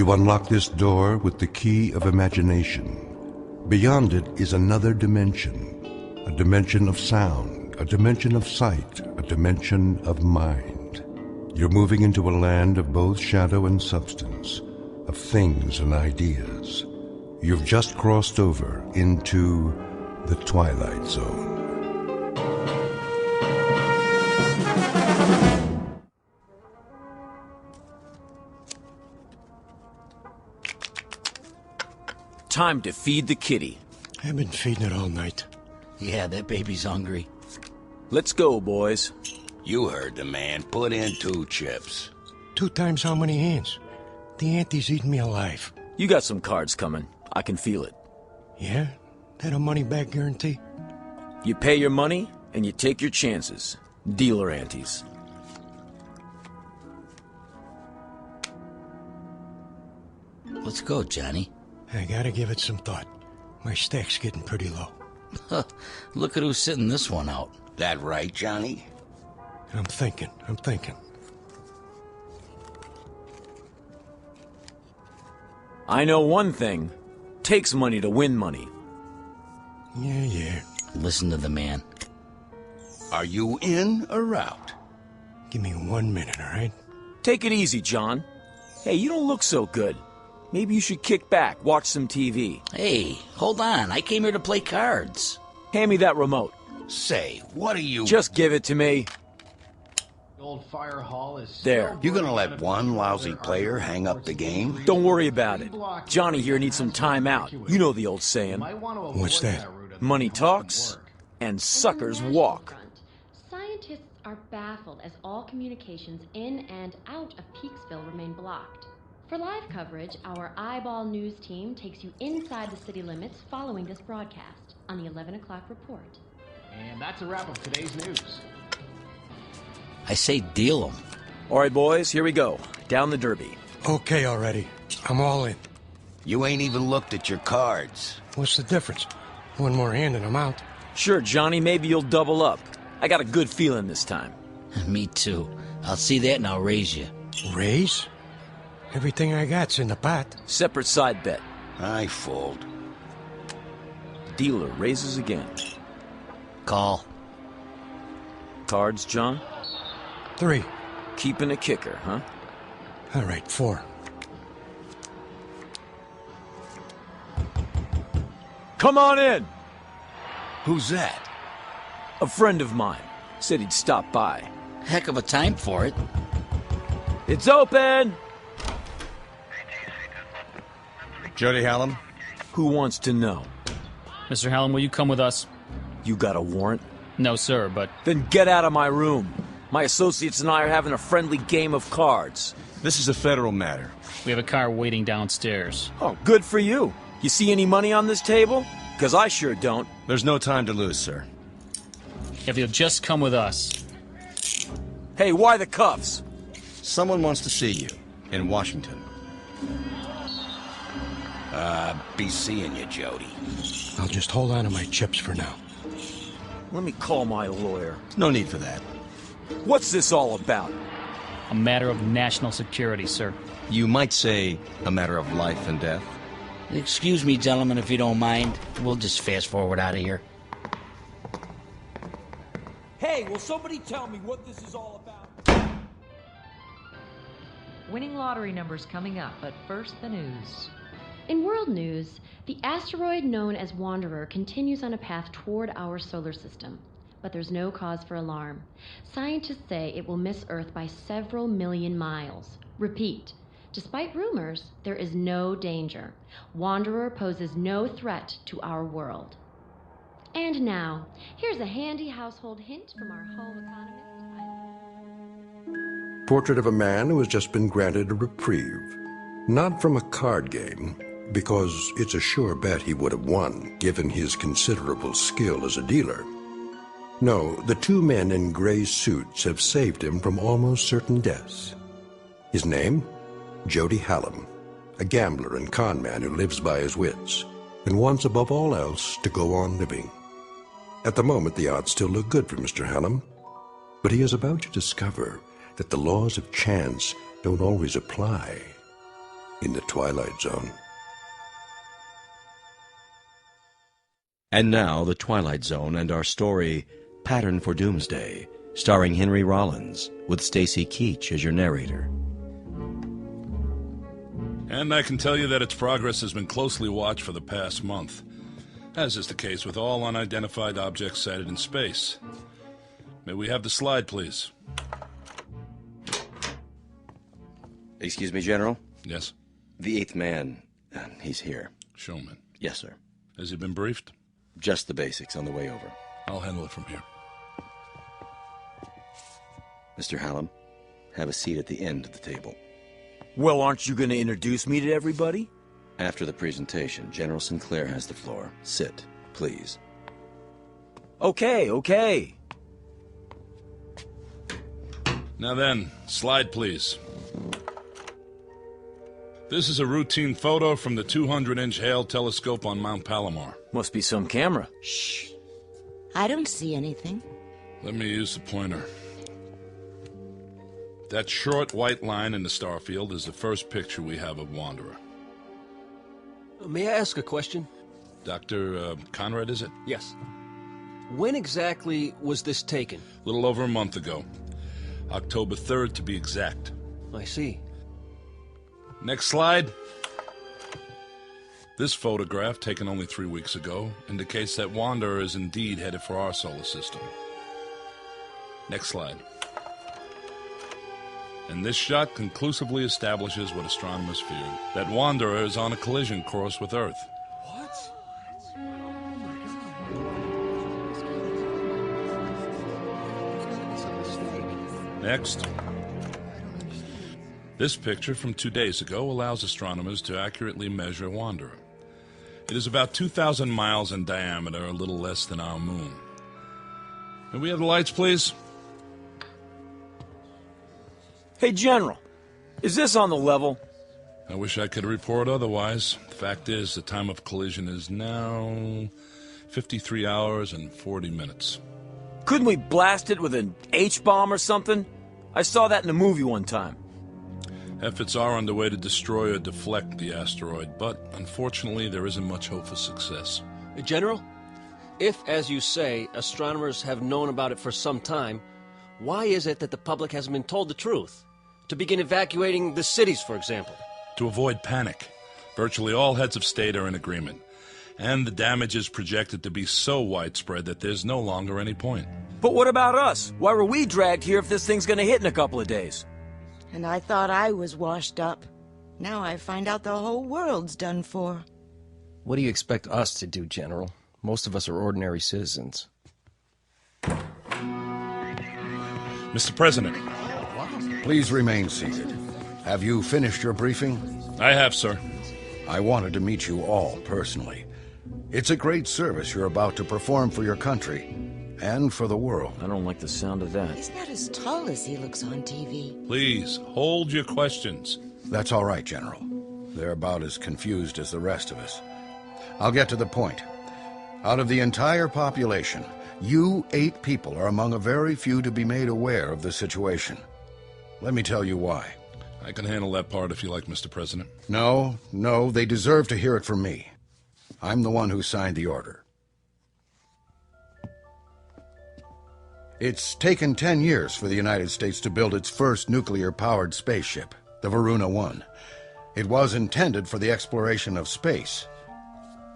You unlock this door with the key of imagination. Beyond it is another dimension, a dimension of sound, a dimension of sight, a dimension of mind. You're moving into a land of both shadow and substance, of things and ideas. You've just crossed over into the Twilight Zone. Time to feed the kitty. I've been feeding it all night. Yeah, that baby's hungry. Let's go, boys. You heard the man. Put in 2 chips. 2 times how many hands? The auntie's eating me alive. You got some cards coming. I can feel it. Yeah? That a money-back guarantee? You pay your money, and you take your chances. Dealer antes. Let's go, Johnny. I gotta give it some thought. My stack's getting pretty low. Look at who's sitting this one out. That right, Johnny? I'm thinking. I know one thing. Takes money to win money. Yeah. Listen to the man. Are you in or out? Give me 1 minute, all right? Take it easy, John. Hey, you don't look so good. Maybe you should kick back, watch some TV. Hey, hold on. I came here to play cards. Hand me that remote. Say, what are you... Just give it to me. Old fire hall is there. You gonna let one lousy player hang up the game? Don't worry about it. Johnny here needs some time out. You know the old saying. What's that? Money talks, and suckers walk. Scientists are baffled as all communications in and out of Peaksville remain blocked. For live coverage, our Eyeball News team takes you inside the city limits following this broadcast on the 11 o'clock report. And that's a wrap of today's news. I say deal 'em. All right, boys, here we go. Down the derby. Okay already. I'm all in. You ain't even looked at your cards. What's the difference? 1 more hand and I'm out. Sure, Johnny, maybe you'll double up. I got a good feeling this time. Me too. I'll see that and I'll raise you. Raise? Everything I got's in the pot. Separate side bet. I fold. Dealer raises again. Call. Cards, John? 3. Keeping a kicker, huh? All right, 4. Come on in! Who's that? A friend of mine. Said he'd stop by. Heck of a time for it. It's open! Jody Hallam? Who wants to know? Mr. Hallam, will you come with us? You got a warrant? No, sir, but... Then get out of my room. My associates and I are having a friendly game of cards. This is a federal matter. We have a car waiting downstairs. Oh, good for you. You see any money on this table? Because I sure don't. There's no time to lose, sir. If you'll just come with us. Hey, why the cuffs? Someone wants to see you in Washington. Be seeing you, Jody. I'll just hold on to my chips for now. Let me call my lawyer. No need for that. What's this all about? A matter of national security, sir. You might say a matter of life and death. Excuse me, gentlemen, if you don't mind. We'll just fast forward out of here. Hey, will somebody tell me what this is all about? Winning lottery numbers coming up, but first the news. In world news, the asteroid known as Wanderer continues on a path toward our solar system, but there's no cause for alarm. Scientists say it will miss Earth by several million miles. Repeat, despite rumors, there is no danger. Wanderer poses no threat to our world. And now, here's a handy household hint from our Hull economist. Portrait of a man who has just been granted a reprieve. Not from a card game, because it's a sure bet he would have won, given his considerable skill as a dealer. No, the 2 men in gray suits have saved him from almost certain deaths. His name? Jody Hallam, a gambler and con man who lives by his wits, and wants above all else to go on living. At the moment, the odds still look good for Mr. Hallam, but he is about to discover that the laws of chance don't always apply. in the Twilight Zone. And now, The Twilight Zone and our story, Pattern for Doomsday, starring Henry Rollins, with Stacy Keach as your narrator. And I can tell you that its progress has been closely watched for the past month, as is the case with all unidentified objects sighted in space. May we have the slide, please? Excuse me, General? Yes? The eighth man, he's here. Showman. Yes, sir. Has he been briefed? Just the basics on the way over. I'll handle it from here. Mr. Hallam, have a seat at the end of the table. Well, aren't you going to introduce me to everybody? After the presentation, General Sinclair has the floor. Sit, please. Okay. Now then, slide, please. This is a routine photo from the 200-inch Hale telescope on Mount Palomar. Must be some camera. Shh. I don't see anything. Let me use the pointer. That short white line in the star field is the first picture we have of Wanderer. May I ask a question? Dr. Conrad, is it? Yes. When exactly was this taken? A little over a month ago. October 3rd, to be exact. I see. Next slide. This photograph, taken only 3 weeks ago, indicates that Wanderer is indeed headed for our solar system. Next slide. And this shot conclusively establishes what astronomers feared, that Wanderer is on a collision course with Earth. Next. This picture from 2 days ago allows astronomers to accurately measure Wanderer. It is about 2,000 miles in diameter, a little less than our moon. Can we have the lights, please? Hey, General, is this on the level? I wish I could report otherwise. The fact is, the time of collision is now 53 hours and 40 minutes. Couldn't we blast it with an H-bomb or something? I saw that in a movie one time. Efforts are underway to destroy or deflect the asteroid, but unfortunately there isn't much hope for success. General, if, as you say, astronomers have known about it for some time, why is it that the public hasn't been told the truth? To begin evacuating the cities, for example. To avoid panic. Virtually all heads of state are in agreement. And the damage is projected to be so widespread that there's no longer any point. But what about us? Why were we dragged here if this thing's gonna hit in a couple of days? And I thought I was washed up. Now I find out the whole world's done for. What do you expect us to do, General? Most of us are ordinary citizens. Mr. President. Please remain seated. Have you finished your briefing? I have, sir. I wanted to meet you all personally. It's a great service you're about to perform for your country and for the world. I don't like the sound of that. He's not as tall as he looks on TV. Please, hold your questions. That's all right, General. They're about as confused as the rest of us. I'll get to the point. Out of the entire population, you 8 people are among a very few to be made aware of the situation. Let me tell you why. I can handle that part if you like, Mr. President. No, they deserve to hear it from me. I'm the one who signed the order. It's taken 10 years for the United States to build its first nuclear-powered spaceship, the Varuna 1. It was intended for the exploration of space.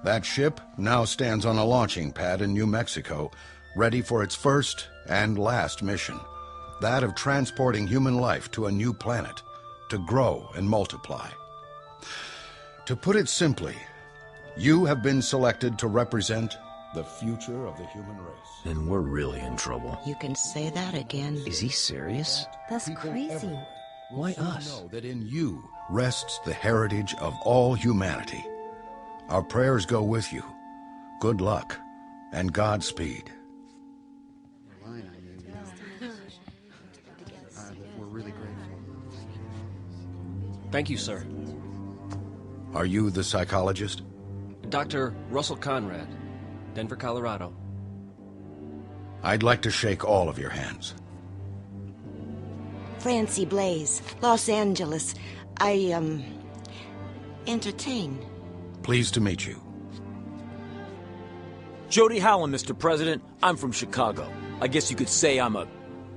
That ship now stands on a launching pad in New Mexico, ready for its first and last mission, that of transporting human life to a new planet, to grow and multiply. To put it simply, you have been selected to represent the future of the human race. Then we're really in trouble. You can say that again. Is he serious? That's crazy. Why us? Know that in you rests the heritage of all humanity. Our prayers go with you. Good luck and Godspeed. We're really grateful. Thank you, sir. Are you the psychologist? Dr. Russell Conrad, Denver, Colorado. I'd like to shake all of your hands. Francie Blaze, Los Angeles. I entertain. Pleased to meet you. Jody Hallam, Mr. President. I'm from Chicago. I guess you could say I'm a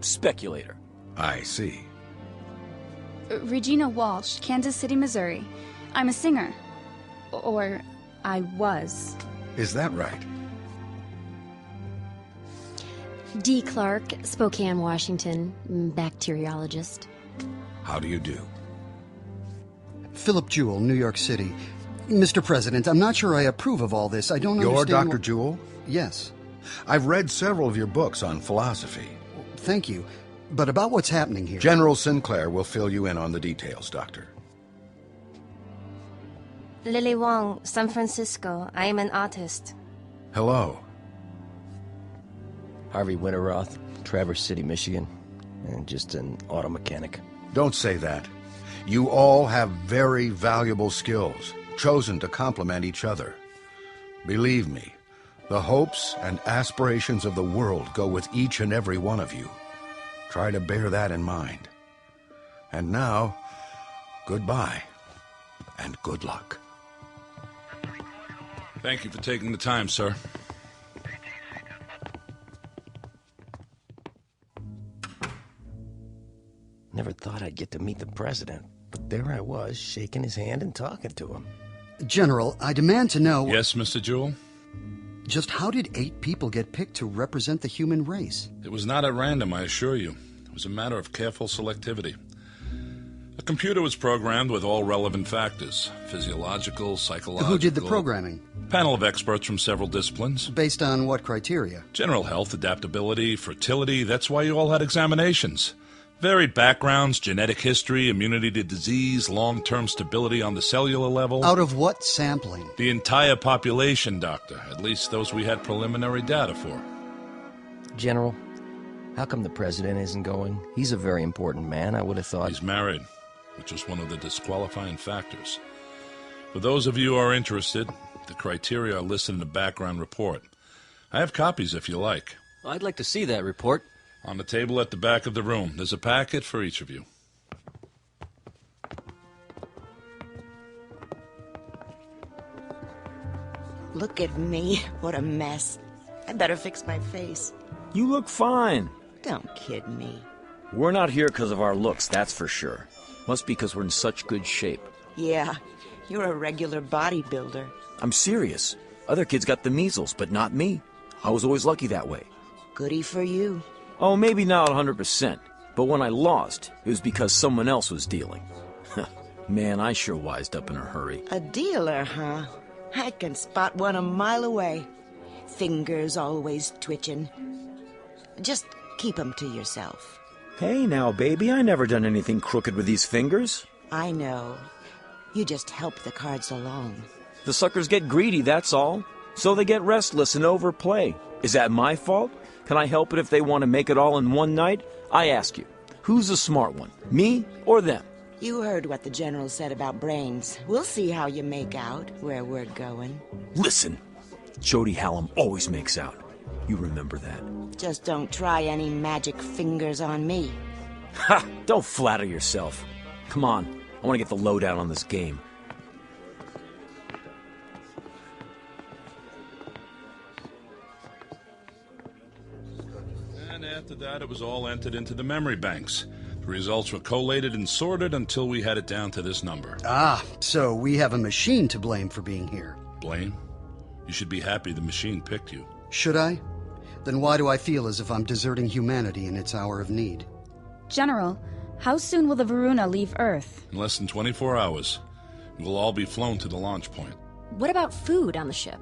speculator. I see. Regina Walsh, Kansas City, Missouri. I'm a singer. Or I was. Is that right? Dee Clark, Spokane, Washington, bacteriologist. How do you do? Philip Jewell, New York City. Mr. President, I'm not sure I approve of all this. I don't understand. You're Dr. Jewell? Yes. I've read several of your books on philosophy. Thank you. But about what's happening here... General Sinclair will fill you in on the details, Doctor. Lily Wong, San Francisco. I am an artist. Hello. Harvey Winterroth, Traverse City, Michigan, and just an auto mechanic. Don't say that. You all have very valuable skills, chosen to complement each other. Believe me, the hopes and aspirations of the world go with each and every one of you. Try to bear that in mind. And now, goodbye, and good luck. Thank you for taking the time, sir. Never thought I'd get to meet the president, but there I was, shaking his hand and talking to him. General, I demand to know... Yes, Mr. Jewell? Just how did 8 people get picked to represent the human race? It was not at random, I assure you. It was a matter of careful selectivity. A computer was programmed with all relevant factors, physiological, psychological... Who did the programming? Panel of experts from several disciplines. Based on what criteria? General health, adaptability, fertility. That's why you all had examinations. Varied backgrounds, genetic history, immunity to disease, long-term stability on the cellular level. Out of what sampling? The entire population, Doctor. At least those we had preliminary data for. General, how come the president isn't going? He's a very important man, I would have thought. He's married, which was one of the disqualifying factors. For those of you who are interested, the criteria are listed in the background report. I have copies if you like. I'd like to see that report. On the table at the back of the room. There's a packet for each of you. Look at me. What a mess. I better fix my face. You look fine. Don't kid me. We're not here because of our looks, that's for sure. Must be because we're in such good shape. Yeah, you're a regular bodybuilder. I'm serious. Other kids got the measles, but not me. I was always lucky that way. Goody for you. Oh, maybe not 100%, but when I lost, it was because someone else was dealing. Man, I sure wised up in a hurry. A dealer, huh? I can spot one a mile away. Fingers always twitching. Just keep 'em to yourself. Hey now, baby, I never done anything crooked with these fingers. I know. You just help the cards along. The suckers get greedy, that's all. So they get restless and overplay. Is that my fault? Can I help it if they want to make it all in one night? I ask you, who's the smart one, me or them? You heard what the general said about brains. We'll see how you make out where we're going. Listen, Jody Hallam always makes out. You remember that. Just don't try any magic fingers on me. Ha! Don't flatter yourself. Come on, I want to get the lowdown on this game. After that, it was all entered into the memory banks. The results were collated and sorted until we had it down to this number. Ah, so we have a machine to blame for being here. Blame? You should be happy the machine picked you. Should I? Then why do I feel as if I'm deserting humanity in its hour of need? General, how soon will the Varuna leave Earth? In less than 24 hours. We will all be flown to the launch point. What about food on the ship?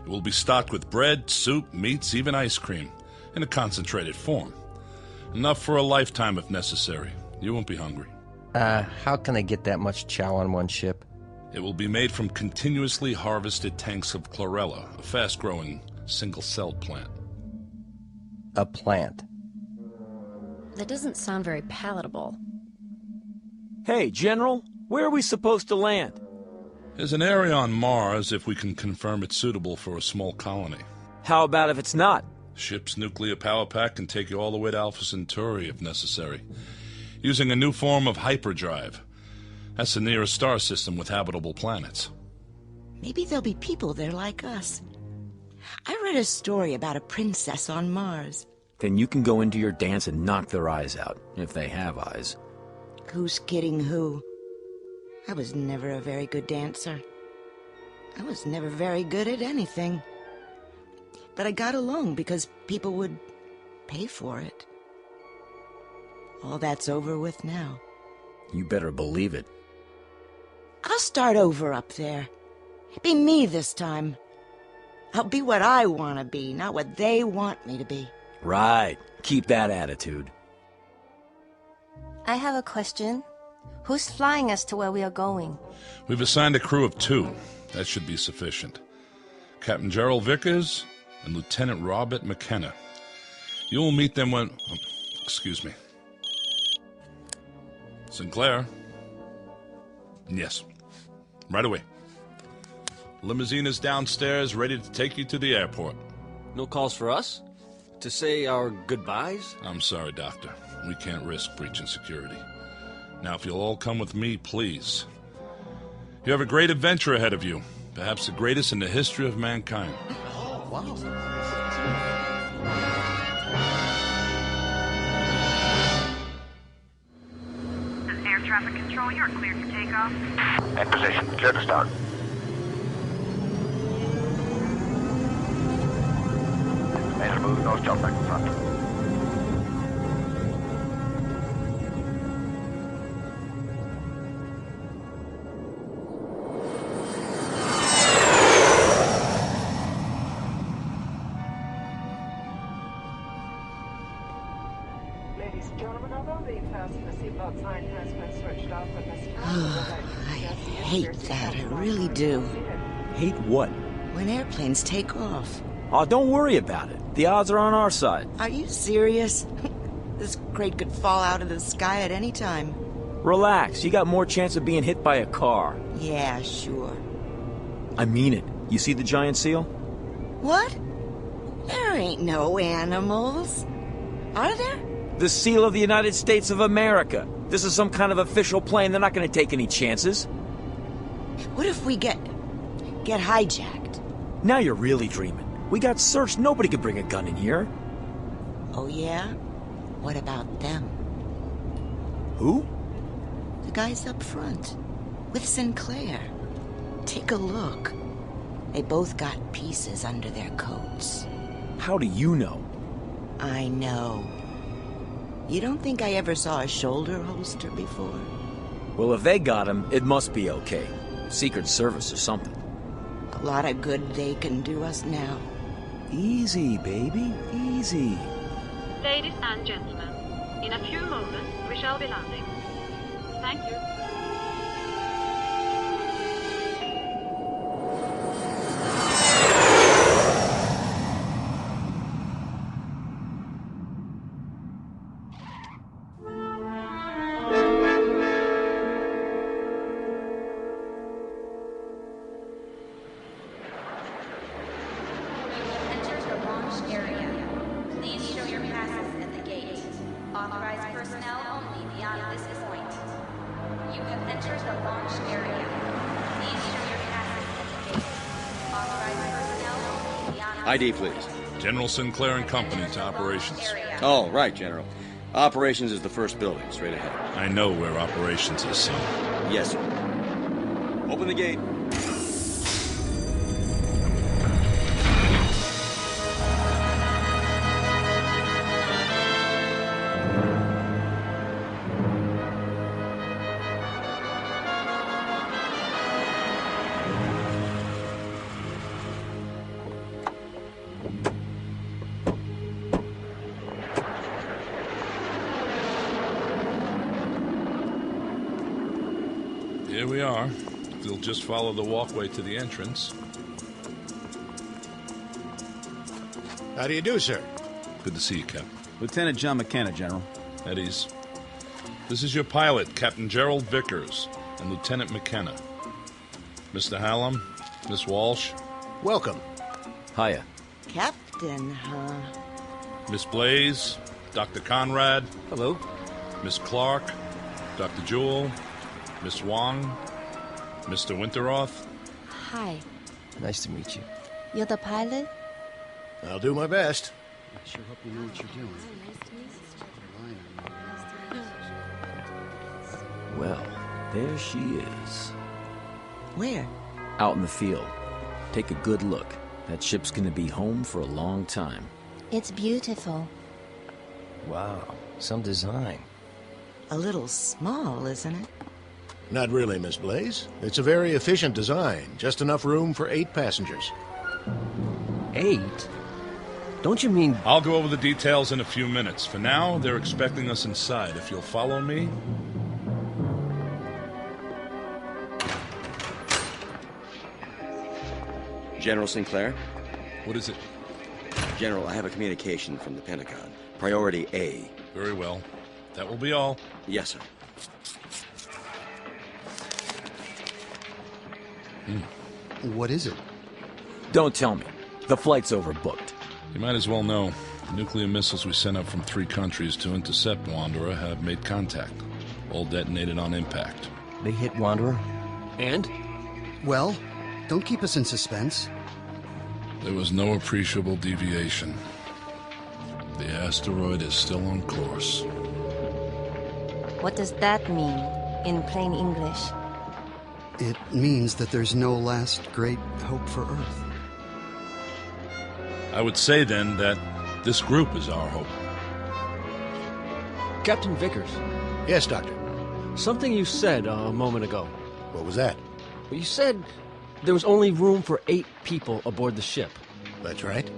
It will be stocked with bread, soup, meats, even ice cream. In a concentrated form. Enough for a lifetime if necessary. You won't be hungry. How can I get that much chow on one ship? It will be made from continuously harvested tanks of chlorella, a fast-growing, single-celled plant. A plant? That doesn't sound very palatable. Hey, General, where are we supposed to land? There's an area on Mars if we can confirm it's suitable for a small colony. How about if it's not? Ship's nuclear power pack can take you all the way to Alpha Centauri if necessary, using a new form of hyperdrive. That's the nearest star system with habitable planets. Maybe there'll be people there like us. I read a story about a princess on Mars. Then you can go into your dance and knock their eyes out, if they have eyes. Who's kidding who? I was never a very good dancer. I was never very good at anything. But I got along because people would pay for it. All that's over with now. You better believe it. I'll start over up there. Be me this time. I'll be what I want to be, not what they want me to be. Right. Keep that attitude. I have a question. Who's flying us to where we are going? We've assigned a crew of 2. That should be sufficient. Captain Gerald Vickers and Lieutenant Robert McKenna. You will meet them when... excuse me. Sinclair? Yes. Right away. Limousine is downstairs, ready to take you to the airport. No calls for us? To say our goodbyes? I'm sorry, Doctor. We can't risk breaching security. Now, if you'll all come with me, please. You have a great adventure ahead of you. Perhaps the greatest in the history of mankind. Oh, wow. This is air traffic control. You're cleared for takeoff. In position. Clear to start. Main remove, nose job back in front. Ladies and gentlemen, although the fasten the seatbelt sign has been switched off at this time, I hate that, I really do. Hate what? When airplanes take off. Oh, don't worry about it. The odds are on our side. Are you serious? This crate could fall out of the sky at any time. Relax. You got more chance of being hit by a car. Yeah, sure. I mean it. You see the giant seal? What? There ain't no animals. Are there? The seal of the United States of America. This is some kind of official plane. They're not going to take any chances. What if we get hijacked? Now you're really dreaming. We got searched. Nobody could bring a gun in here. Oh, yeah? What about them? Who? The guys up front. With Sinclair. Take a look. They both got pieces under their coats. How do you know? I know. You don't think I ever saw a shoulder holster before? Well, if they got him, it must be okay. Secret Service or something. A lot of good they can do us now. Easy, baby. Easy. Ladies and gentlemen, in a few moments we shall be landing. Thank you. ID, please. General Sinclair and Company to operations. Oh, right, General. Operations is the first building, straight ahead. I know where operations is, son. Yes, sir. Open the gate. Here we are. We'll just follow the walkway to the entrance. How do you do, sir? Good to see you, Captain. Lieutenant John McKenna, General. At ease. This is your pilot, Captain Gerald Vickers, and Lieutenant McKenna. Mr. Hallam, Miss Walsh. Welcome. Hiya. Captain, huh? Miss Blaze, Dr. Conrad. Hello. Miss Clark, Dr. Jewell, Miss Wong, Mr. Winteroth. Hi. Nice to meet you. You're the pilot? I'll do my best. I sure hope you know what you're doing. Well, there she is. Where? Out in the field. Take a good look. That ship's gonna be home for a long time. It's beautiful. Wow, some design. A little small, isn't it? Not really, Miss Blaze. It's a very efficient design. Just enough room for 8 passengers. 8? Don't you mean... I'll go over the details in a few minutes. For now, they're expecting us inside. If you'll follow me... General Sinclair? What is it? General, I have a communication from the Pentagon. Priority A. Very well. That will be all. Yes, sir. What is it? Don't tell me. The flight's overbooked. You might as well know. The nuclear missiles we sent up from 3 countries to intercept Wanderer have made contact. All detonated on impact. They hit Wanderer? And? Well, don't keep us in suspense. There was no appreciable deviation. The asteroid is still on course. What does that mean in plain English? It means that there's no last great hope for Earth. I would say then that this group is our hope. Captain Vickers. Yes, Doctor. Something you said a moment ago. What was that? Well, you said there was only room for 8 people aboard the ship. That's right.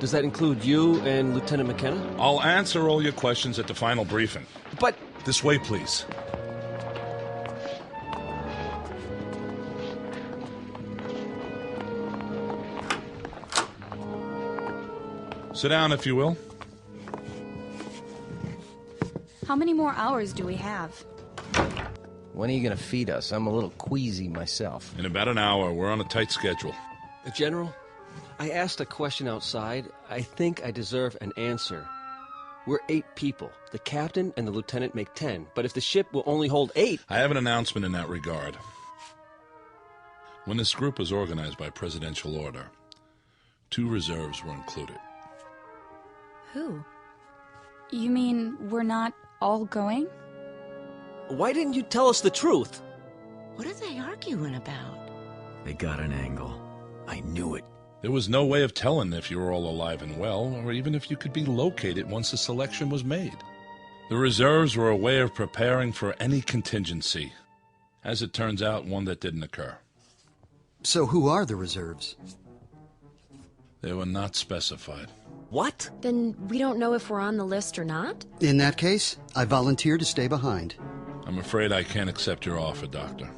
Does that include you and Lieutenant McKenna? I'll answer all your questions at the final briefing. But... This way, please. Sit down, if you will. How many more hours do we have? When are you going to feed us? I'm a little queasy myself. In about an hour. We're on a tight schedule. General, I asked a question outside. I think I deserve an answer. We're 8 people. The captain and the lieutenant make 10. But if the ship will only hold 8... I have an announcement in that regard. When this group was organized by presidential order, 2 reserves were included. Who? You mean we're not all going? Why didn't you tell us the truth? What are they arguing about? They got an angle. I knew it. There was no way of telling if you were all alive and well, or even if you could be located once the selection was made. The reserves were a way of preparing for any contingency. As it turns out, one that didn't occur. So who are the reserves? They were not specified. What? Then we don't know if we're on the list or not? In that case, I volunteer to stay behind. I'm afraid I can't accept your offer, Doctor.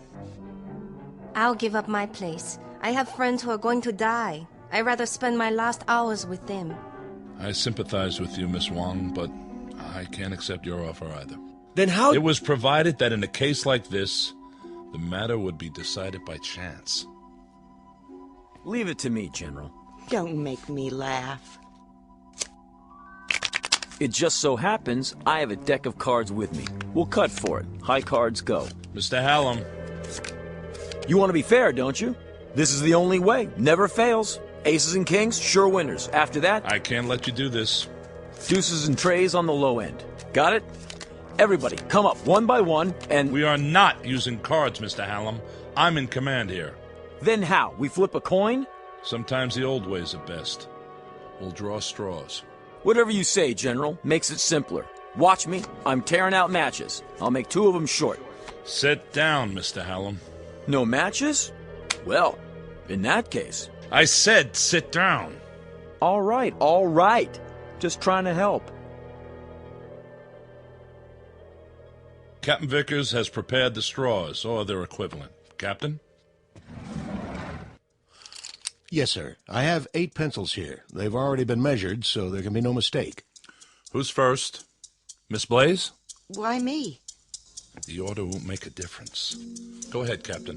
I'll give up my place. I have friends who are going to die. I'd rather spend my last hours with them. I sympathize with you, Miss Wong, but I can't accept your offer either. Then how... It was provided that in a case like this, the matter would be decided by chance. Leave it to me, General. Don't make me laugh. It just so happens I have a deck of cards with me. We'll cut for it. High cards go. Mr. Hallam. You want to be fair, don't you? This is the only way. Never fails. Aces and kings, sure winners. After that... I can't let you do this. Deuces and trays on the low end. Got it? Everybody, come up one by one and... We are not using cards, Mr. Hallam. I'm in command here. Then how? We flip a coin? Sometimes the old ways are best. We'll draw straws. Whatever you say, General. Makes it simpler. Watch me. I'm tearing out matches. I'll make 2 of them short. Sit down, Mr. Hallam. No matches? Well, in that case... I said sit down. All right. Just trying to help. Captain Vickers has prepared the straws, or their equivalent. Captain? Yes, sir. I have 8 pencils here. They've already been measured, so there can be no mistake. Who's first? Miss Blaze? Why me? The order won't make a difference. Go ahead, Captain.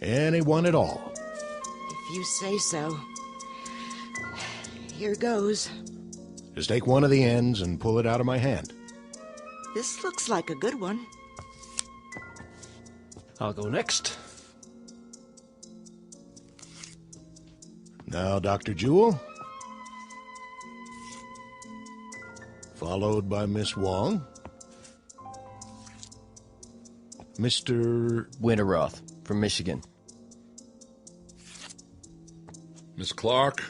Anyone at all. If you say so. Here goes. Just take one of the ends and pull it out of my hand. This looks like a good one. I'll go next. Now, Dr. Jewell. Followed by Miss Wong. Mr. Winterroth from Michigan. Miss Clark.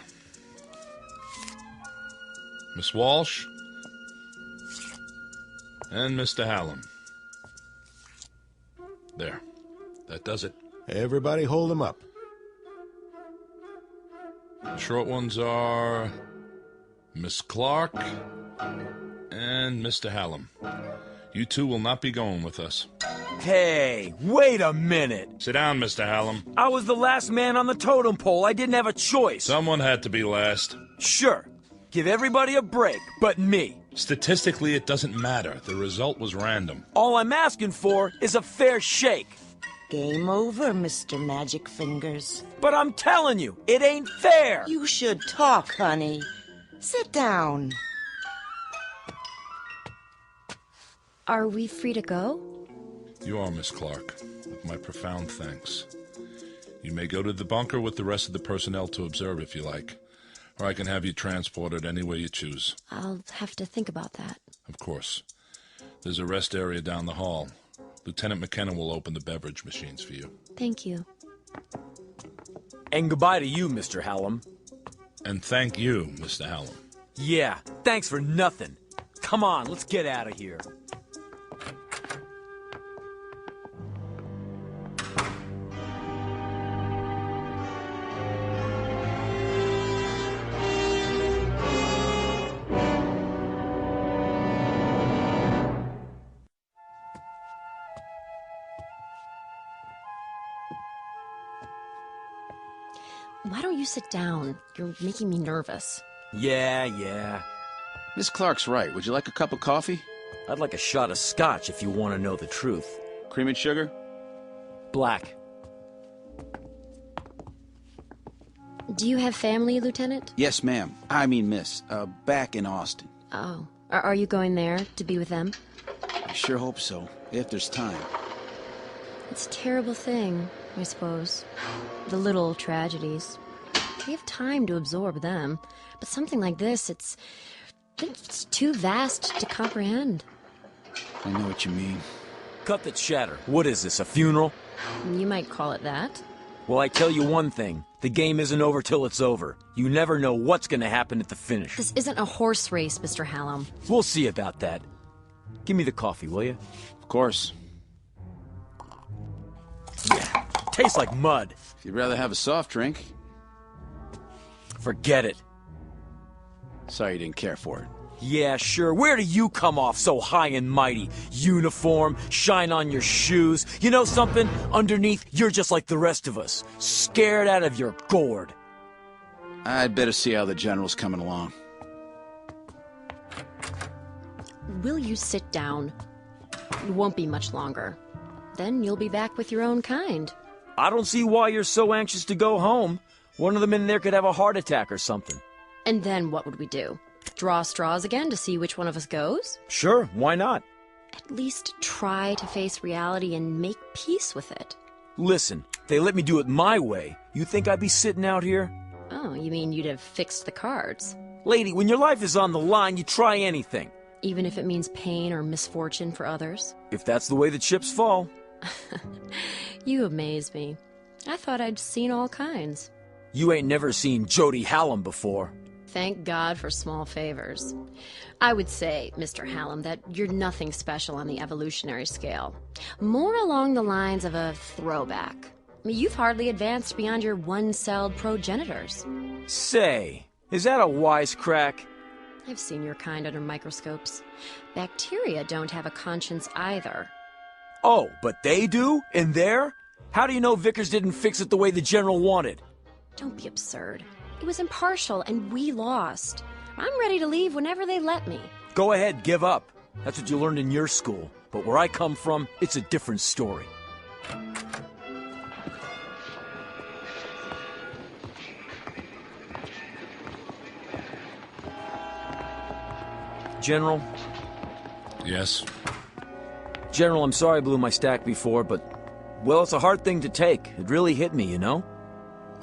Miss Walsh. And Mr. Hallam. There. That does it. Everybody hold them up. The short ones are Miss Clark and Mr. Hallam. You two will not be going with us. Hey, wait a minute. Sit down, Mr. Hallam. I was the last man on the totem pole. I didn't have a choice. Someone had to be last. Sure. Give everybody a break, but me. Statistically, it doesn't matter. The result was random. All I'm asking for is a fair shake. Game over, Mr. Magic Fingers. But I'm telling you, it ain't fair. You should talk, honey. Sit down. Are we free to go? You are, Miss Clark, with my profound thanks. You may go to the bunker with the rest of the personnel to observe if you like, or I can have you transported any way you choose. I'll have to think about that. Of course. There's a rest area down the hall. Lieutenant McKenna will open the beverage machines for you. Thank you. And goodbye to you, Mr. Hallam. And thank you, Mr. Hallam. Yeah, thanks for nothing. Come on, let's get out of here. Why don't you sit down? You're making me nervous. Yeah. Miss Clark's right. Would you like a cup of coffee? I'd like a shot of scotch if you want to know the truth. Cream and sugar? Black. Do you have family, Lieutenant? Yes, ma'am. I mean, miss. Back in Austin. Oh. Are you going there to be with them? I sure hope so, if there's time. It's a terrible thing, I suppose. The little tragedies. We have time to absorb them. But something like this, it's too vast to comprehend. I know what you mean. Cut the chatter. What is this, a funeral? You might call it that. Well, I tell you one thing. The game isn't over till it's over. You never know what's going to happen at the finish. This isn't a horse race, Mr. Hallam. We'll see about that. Give me the coffee, will you? Of course. Yeah, tastes like mud. If you'd rather have a soft drink. Forget it. Sorry you didn't care for it. Yeah, sure. Where do you come off so high and mighty? Uniform, shine on your shoes. You know something? Underneath, you're just like the rest of us. Scared out of your gourd. I'd better see how the general's coming along. Will you sit down? It won't be much longer. Then you'll be back with your own kind. I don't see why you're so anxious to go home. One of them in there could have a heart attack or something. And then what would we do? Draw straws again to see which one of us goes? Sure, why not? At least try to face reality and make peace with it. Listen, if they let me do it my way, you think I'd be sitting out here? Oh, you mean you'd have fixed the cards? Lady, when your life is on the line, you try anything. Even if it means pain or misfortune for others? If that's the way the chips fall. You amaze me. I thought I'd seen all kinds. You ain't never seen Jody Hallam before. Thank God for small favors. I would say, Mr. Hallam, that you're nothing special on the evolutionary scale. More along the lines of a throwback. I mean, you've hardly advanced beyond your one-celled progenitors. Say, is that a wisecrack? I've seen your kind under microscopes. Bacteria don't have a conscience either. Oh, but they do? In there? How do you know Vickers didn't fix it the way the general wanted? Don't be absurd. It was impartial, and we lost. I'm ready to leave whenever they let me. Go ahead, give up. That's what you learned in your school. But where I come from, it's a different story. General? Yes? General, I'm sorry I blew my stack before, but Well, it's a hard thing to take. It really hit me, you know?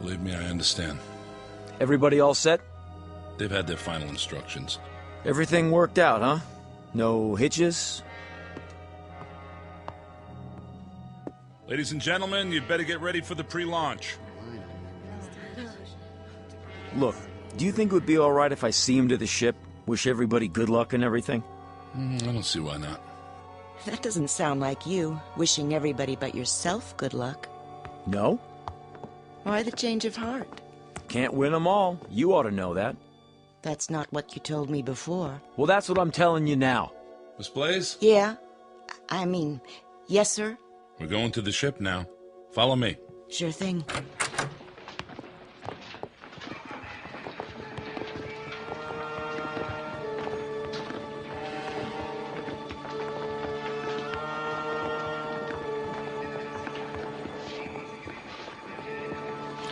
Believe me, I understand. Everybody all set? They've had their final instructions. Everything worked out, huh? No hitches? Ladies and gentlemen, you'd better get ready for the pre-launch. Look, do you think it would be all right if I see him to the ship? Wish everybody good luck and everything? I don't see why not. That doesn't sound like you, wishing everybody but yourself good luck. No? Why the change of heart? Can't win them all. You ought to know that. That's not what you told me before. Well, that's what I'm telling you now. Miss Blaze? Yeah? Yes, sir? We're going to the ship now. Follow me. Sure thing.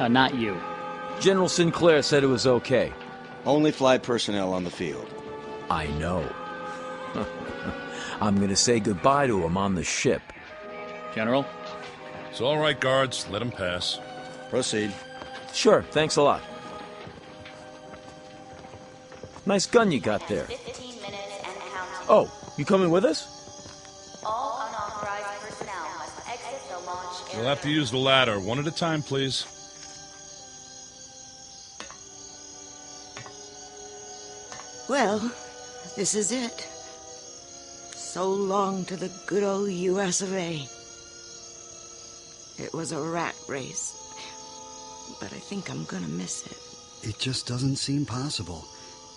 Not you. General Sinclair said it was okay. Only flight personnel on the field. I know. I'm gonna say goodbye to him on the ship. General? It's all right, guards. Let him pass. Proceed. Sure, thanks a lot. Nice gun you got there. 15 minutes and counting. Oh, you coming with us? All unauthorized personnel must exit the launch area. You'll have to use the ladder. One at a time, please. Well, this is it. So long to the good old U.S. of A. It was a rat race, but I think I'm gonna miss it. It just doesn't seem possible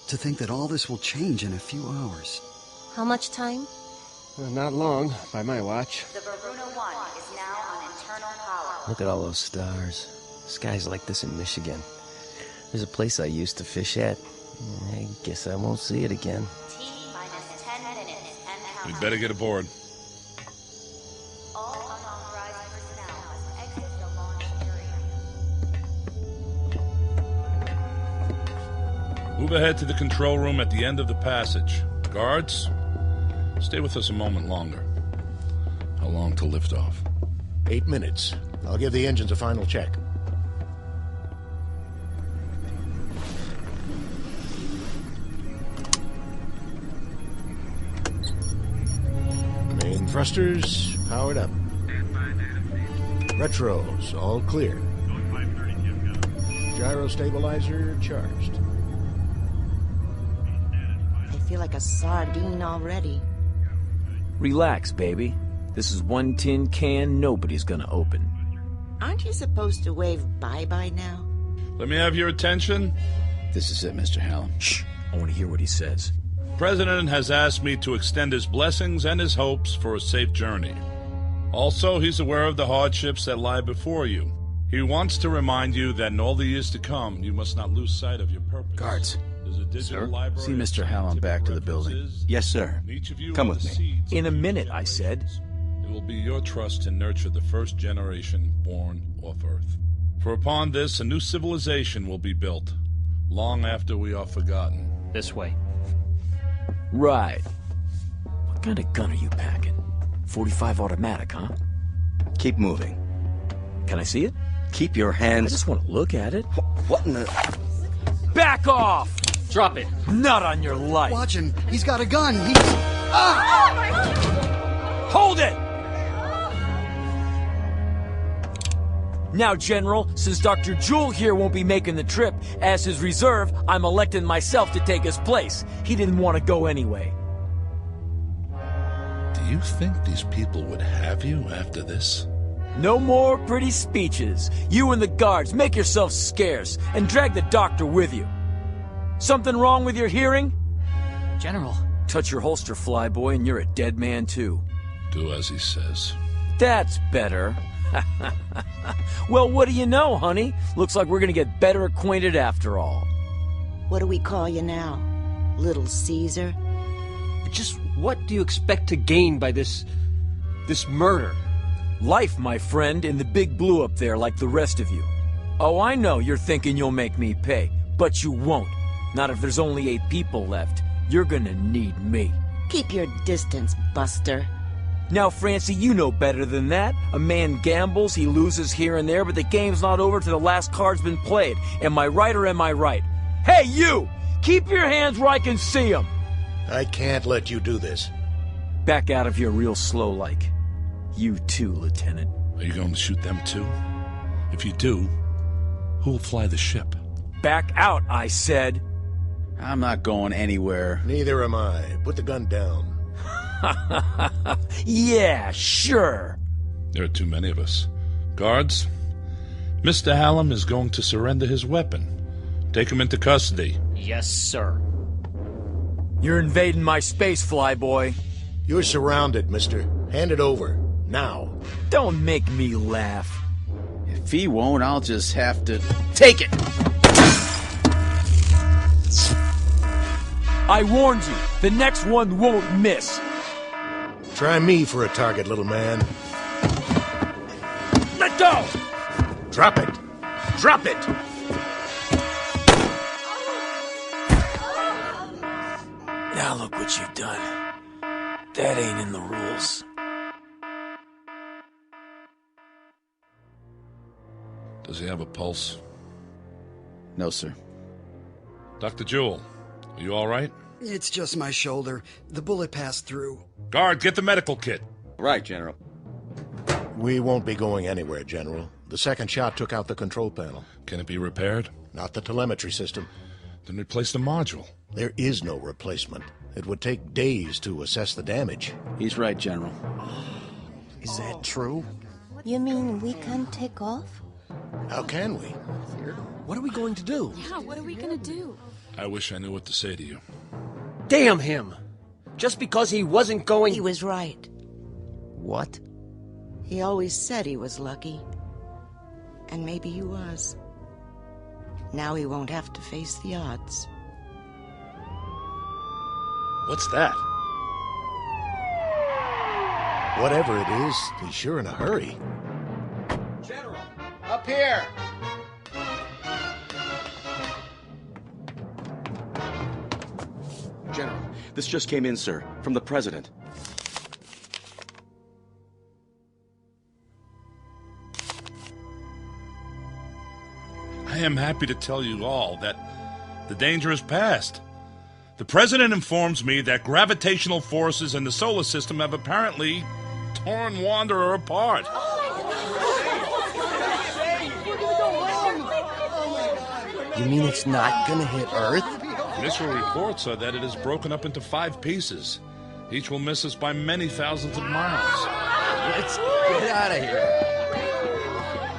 to think that all this will change in a few hours. How much time? Not long, by my watch. The Varuna 1 is now on internal power. Look at all those stars. Skies like this in Michigan. There's a place I used to fish at. I guess I won't see it again. T-minus 10 minutes and counting. We'd better get aboard. All unauthorized personnel must exit the launch area. Move ahead to the control room at the end of the passage. Guards, stay with us a moment longer. How long till liftoff? 8 minutes. I'll give the engines a final check. Main thrusters powered up. Retros all clear. Gyro stabilizer charged. I feel like a sardine already. Relax, baby. This is one tin can nobody's gonna open. Aren't you supposed to wave bye-bye now? Let me have your attention. This is it, Mr. Hallam. Shh. I want to hear what he says. The President has asked me to extend his blessings and his hopes for a safe journey. Also, he's aware of the hardships that lie before you. He wants to remind you that in all the years to come, you must not lose sight of your purpose. Guards. There's a digital library. See Mr. Hallam back to the building. Yes, sir. Come with me. In a minute, I said. It will be your trust to nurture the first generation born off Earth. For upon this, a new civilization will be built, long after we are forgotten. This way. Right. What kind of gun are you packing? 45 automatic, huh? Keep moving. Can I see it? Keep your I hands... just want to look at it. What in the... Back off! Drop it. Not on your life. Watch him. He's got a gun. He's... Ah! Hold it! Now, General, since Dr. Jewell here won't be making the trip, as his reserve, I'm electing myself to take his place. He didn't want to go anyway. Do you think these people would have you after this? No more pretty speeches. You and the guards, make yourselves scarce, and drag the doctor with you. Something wrong with your hearing? General. Touch your holster, flyboy, and you're a dead man, too. Do as he says. That's better. Well, what do you know, honey? Looks like we're gonna get better acquainted after all. What do we call you now? Little Caesar? Just what do you expect to gain by this murder? Life, my friend, in the big blue up there like the rest of you. Oh, I know you're thinking you'll make me pay, but you won't. Not if there's only 8 people left. You're gonna need me. Keep your distance, Buster. Now, Francie, you know better than that. A man gambles, he loses here and there, but the game's not over till the last card's been played. Am I right or am I right? Hey, you! Keep your hands where I can see them! I can't let you do this. Back out of here real slow like. You too, Lieutenant. Are you going to shoot them too? If you do, who'll fly the ship? Back out, I said. I'm not going anywhere. Neither am I. Put the gun down. Yeah, sure. There are too many of us. Guards, Mr. Hallam is going to surrender his weapon. Take him into custody. Yes, sir. You're invading my space, flyboy. You're surrounded, mister. Hand it over. Now. Don't make me laugh. If he won't, I'll just have to take it. I warned you. The next one won't miss. Try me for a target, little man. Let go! Drop it! Drop it! Now look what you've done. That ain't in the rules. Does he have a pulse? No, sir. Dr. Jewell, are you all right? It's just my shoulder. The bullet passed through. Guard, get the medical kit. Right, General. We won't be going anywhere, General. The second shot took out the control panel. Can it be repaired? Not the telemetry system. Then replace the module. There is no replacement. It would take days to assess the damage. He's right, General. Is that true? You mean we can't take off? How can we? What are we going to do? Yeah, what are we gonna do? I wish I knew what to say to you. Damn him! Just because he wasn't going... He was right. What? He always said he was lucky. And maybe he was. Now he won't have to face the odds. What's that? Whatever it is, he's sure in a hurry. General, up here! General, this just came in, sir, from the President. I am happy to tell you all that the danger is past. The President informs me that gravitational forces in the solar system have apparently torn Wanderer apart. You mean it's not gonna hit Earth? Initial reports are that it is broken up into 5 pieces. Each will miss us by many thousands of miles. Let's get out of here.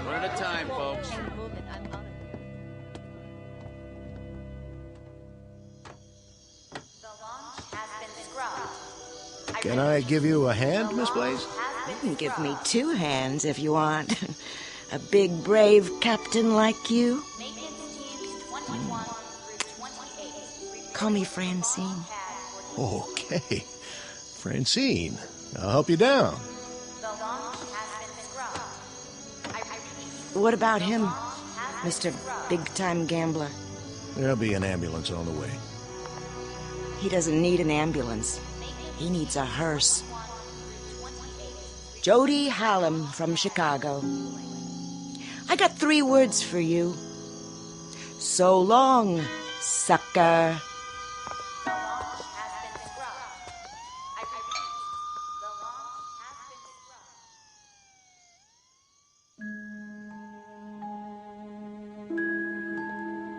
One at a time, folks. Can I give you a hand, Miss Blaze? You can give me 2 hands if you want. A big, brave captain like you. Call me Francine. Okay. Francine, I'll help you down. What about him, Mr. Big-Time Gambler? There'll be an ambulance on the way. He doesn't need an ambulance. He needs a hearse. Jody Hallam from Chicago. I got 3 words for you. So long, sucker.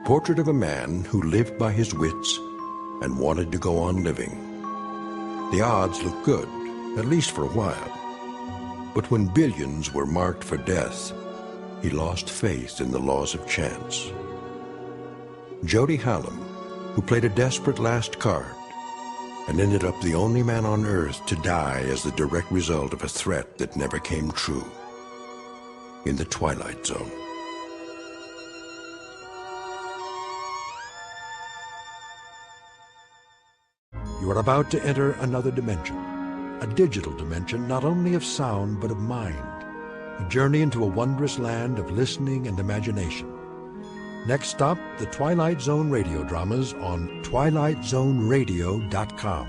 Portrait of a man who lived by his wits and wanted to go on living. The odds looked good, at least for a while. But when billions were marked for death, he lost faith in the laws of chance. Jody Hallam, who played a desperate last card and ended up the only man on Earth to die as the direct result of a threat that never came true. In the Twilight Zone. You are about to enter another dimension, a digital dimension not only of sound but of mind, a journey into a wondrous land of listening and imagination. Next stop, the Twilight Zone radio dramas on twilightzoneradio.com,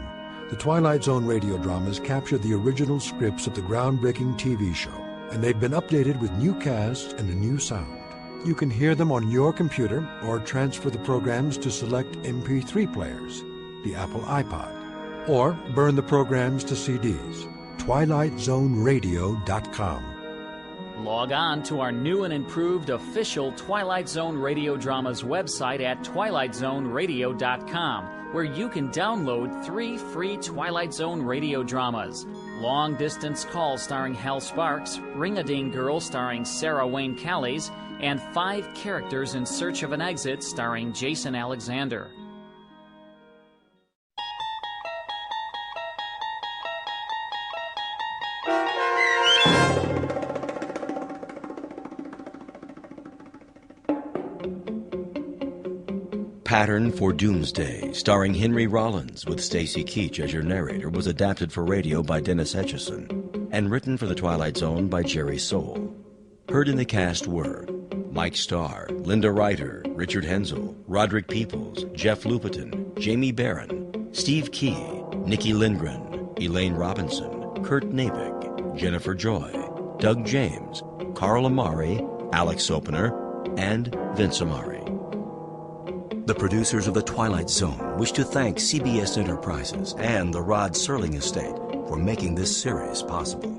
The Twilight Zone radio dramas capture the original scripts of the groundbreaking TV show, and they've been updated with new casts and a new sound. You can hear them on your computer or transfer the programs to select MP3 players, the Apple iPod, or burn the programs to CDs. TwilightZoneRadio.com. Log on to our new and improved official Twilight Zone Radio Dramas website at twilightzoneradio.com, where you can download 3 free Twilight Zone radio dramas. Long Distance Call starring Hal Sparks, Ring-a-Ding Girl starring Sarah Wayne Callies, and 5 Characters in Search of an Exit starring Jason Alexander. Pattern for Doomsday, starring Henry Rollins with Stacy Keach as your narrator, was adapted for radio by Dennis Etchison and written for The Twilight Zone by Jerry Soule. Heard in the cast were Mike Starr, Linda Ryder, Richard Hensel, Roderick Peoples, Jeff Lupetin, Jamie Barron, Steve Key, Nikki Lindgren, Elaine Robinson, Kurt Nabik, Jennifer Joy, Doug James, Carl Amari, Alex Opener, and Vince Amari. The producers of The Twilight Zone wish to thank CBS Enterprises and the Rod Serling estate for making this series possible.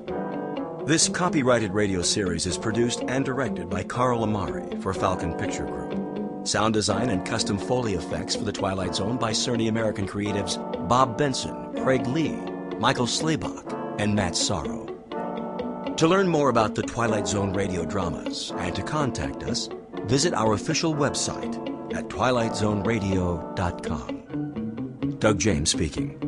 This copyrighted radio series is produced and directed by Carl Amari for Falcon Picture Group. Sound design and custom Foley effects for The Twilight Zone by Cerny American creatives Bob Benson, Craig Lee, Michael Slaybach, and Matt Sorrow. To learn more about The Twilight Zone radio dramas and to contact us, visit our official website at twilightzoneradio.com. Doug James speaking.